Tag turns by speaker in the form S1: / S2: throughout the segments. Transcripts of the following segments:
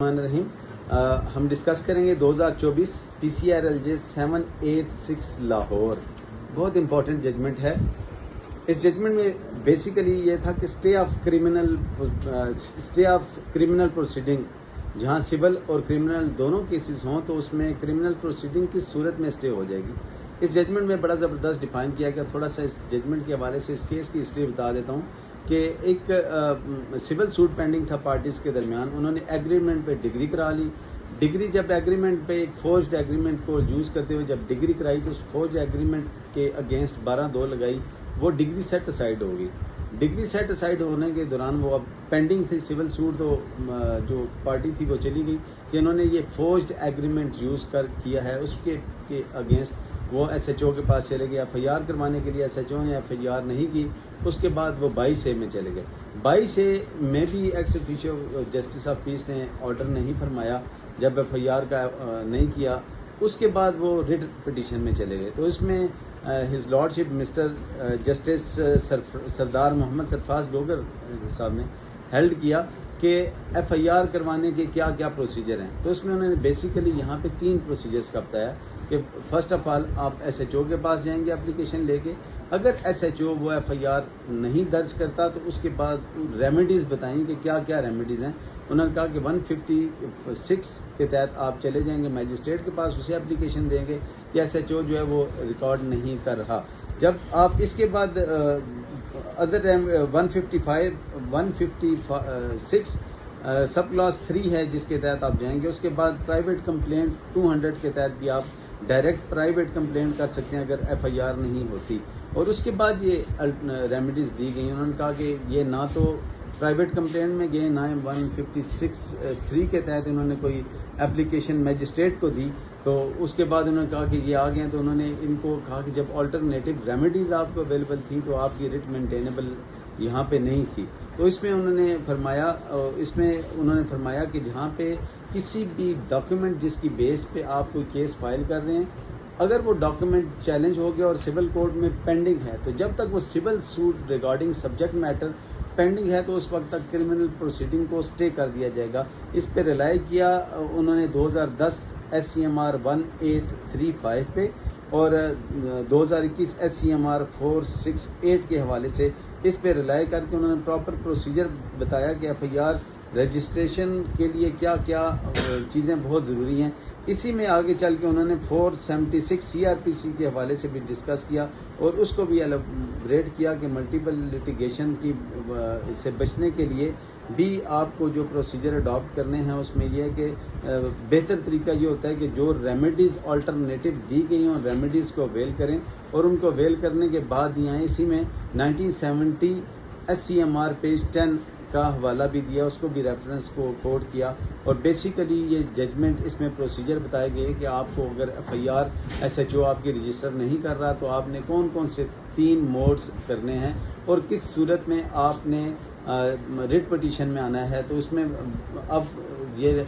S1: الرحمن الرحیم. ہم ڈسکس کریں گے 2024 PCRLJ 786 لاہور. بہت امپورٹنٹ ججمنٹ ہے. اس ججمنٹ میں بیسیکلی یہ تھا کہ اسٹے آف کریمنل پروسیڈنگ، جہاں سول اور کریمنل دونوں کیسز ہوں تو اس میں کریمنل پروسیڈنگ کی صورت میں اسٹے ہو جائے گی. اس ججمنٹ میں بڑا زبردست ڈیفائن کیا گیا. تھوڑا سا اس ججمنٹ کے حوالے سے اس کیس کی ہسٹری بتا دیتا ہوں کہ ایک سول سوٹ پینڈنگ تھا پارٹیز کے درمیان. انہوں نے ایگریمنٹ پہ ڈگری کرا لی. ڈگری جب ایگریمنٹ پہ ایک فورجڈ ایگریمنٹ کو یوز کرتے ہوئے جب ڈگری کرائی تو اس فورجڈ ایگریمنٹ کے اگینسٹ 12(2) لگائی. وہ ڈگری سیٹ اسائڈ ہو گئی. ڈگری سیٹ اسائڈ ہونے کے دوران وہ اب پینڈنگ تھی سول سوٹ، تو جو پارٹی تھی وہ چلی گئی کہ انہوں نے یہ فورجڈ ایگریمنٹ یوز کیا ہے. اس کے اگینسٹ وہ SHO کے پاس چلے گئے FIR کروانے کے لیے. SHO نے FIR نہیں کی. اس کے بعد وہ 22A میں چلے گئے. 22A میں بھی ایکس آفیشیو جسٹس آف پیس نے آرڈر نہیں فرمایا جب FIR کا نہیں کیا. اس کے بعد وہ ریٹ پٹیشن میں چلے گئے. تو اس میں ہز لارڈشپ مسٹر جسٹس سردار محمد سرفراز ڈوگر صاحب نے ہیلڈ کیا کہ FIR کروانے کے کیا کیا پروسیجر ہیں. تو اس میں انہوں نے بیسیکلی یہاں پہ 3 پروسیجرز کا بتایا کہ فرسٹ آف آل آپ SHO کے پاس جائیں گے اپلیکیشن لے کے. اگر SHO وہ FIR نہیں درج کرتا تو اس کے بعد ریمیڈیز بتائیں کہ کیا کیا ریمیڈیز ہیں. انہوں نے کہا کہ 156 کے تحت آپ چلے جائیں گے میجسٹریٹ کے پاس، اسے اپلیکیشن دیں گے کہ SHO جو ہے وہ ریکارڈ نہیں کر رہا. جب آپ اس کے بعد ادر 156 سب کلاس 3 ہے جس کے تحت آپ جائیں گے. اس کے بعد پرائیویٹ کمپلینٹ 200 کے تحت بھی آپ ڈائریکٹ پرائیویٹ کمپلینٹ کر سکتے ہیں اگر FIR نہیں ہوتی. اور اس کے بعد یہ ریمیڈیز دی گئی. انہوں نے کہا کہ یہ نہ تو پرائیویٹ کمپلینٹ میں گئے، نہ 156(3) کے تحت انہوں نے کوئی اپلیکیشن میجسٹریٹ کو دی. تو اس کے بعد انہوں نے کہا کہ یہ آ گئے. تو انہوں نے ان کو کہا کہ جب آلٹرنیٹو ریمیڈیز آپ کو اویلیبل تھی تو آپ کی ریٹ مینٹینیبل یہاں پہ نہیں تھی. تو اس میں انہوں نے فرمایا کہ جہاں پہ کسی بھی ڈاکیومنٹ جس کی بیس پہ آپ کوئی کیس فائل کر رہے ہیں، اگر وہ ڈاکیومنٹ چیلنج ہو گیا اور سول کورٹ میں پینڈنگ ہے، تو جب تک وہ civil suit regarding subject matter pending ہے تو اس وقت تک کرمنل پروسیڈنگ کو سٹے کر دیا جائے گا. اس پہ ریلائی کیا انہوں نے 2010 SCMR 1835 پہ اور 2021 SCMR 468 کے حوالے سے اس پہ ریلائی کر کے انہوں نے پراپر پروسیجر بتایا کہ FIR رجسٹریشن کے لیے کیا کیا چیزیں بہت ضروری ہیں. اسی میں آگے چل کے انہوں نے 476 CRPC کے حوالے سے بھی ڈسکس کیا اور اس کو بھی ایلیبریٹ کیا کہ ملٹیپل لٹیگیشن کی اس سے بچنے کے لیے بھی آپ کو جو پروسیجر اڈاپٹ کرنے ہیں اس میں یہ ہے کہ بہتر طریقہ یہ ہوتا ہے کہ جو ریمیڈیز آلٹرنیٹو دی گئی ہیں ریمیڈیز کو اویل کریں اور ان کو اویل کرنے کے بعد یہ آئیں. اسی میں 1970 SCMR پیج 10 کا حوالہ بھی دیا، اس کو بھی ریفرنس کو کوٹ کیا. اور بیسیکلی یہ ججمنٹ اس میں پروسیجر بتائے گئے کہ آپ کو اگر FIR SHO آپ کی رجسٹر نہیں کر رہا تو آپ نے کون کون سے 3 موڈز کرنے ہیں اور کس صورت میں آپ نے ریٹ پٹیشن میں آنا ہے. تو اس میں اب یہ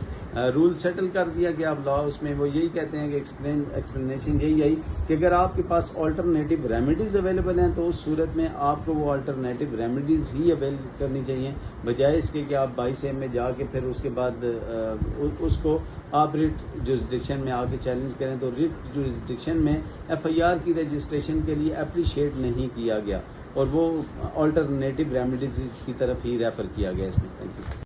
S1: رول سیٹل کر دیا گیا. اب لا اس میں وہ یہی کہتے ہیں کہ ایکسپلینیشن یہی آئی کہ اگر آپ کے پاس آلٹرنیٹو ریمیڈیز اویلیبل ہیں تو اس صورت میں آپ کو وہ آلٹرنیٹو ریمیڈیز ہی اویل کرنی چاہیے، بجائے اس کے کہ آپ 22A میں جا کے پھر اس کے بعد اس کو آپ ریٹ جورسڈکشن میں آ کے چیلنج کریں. تو ریٹ جورسڈکشن میں FIR کی رجسٹریشن کے لیے اپریشیٹ نہیں کیا گیا اور وہ آلٹرنیٹو ریمیڈیز کی طرف ہی ریفر کیا گیا اس میں. Thank you.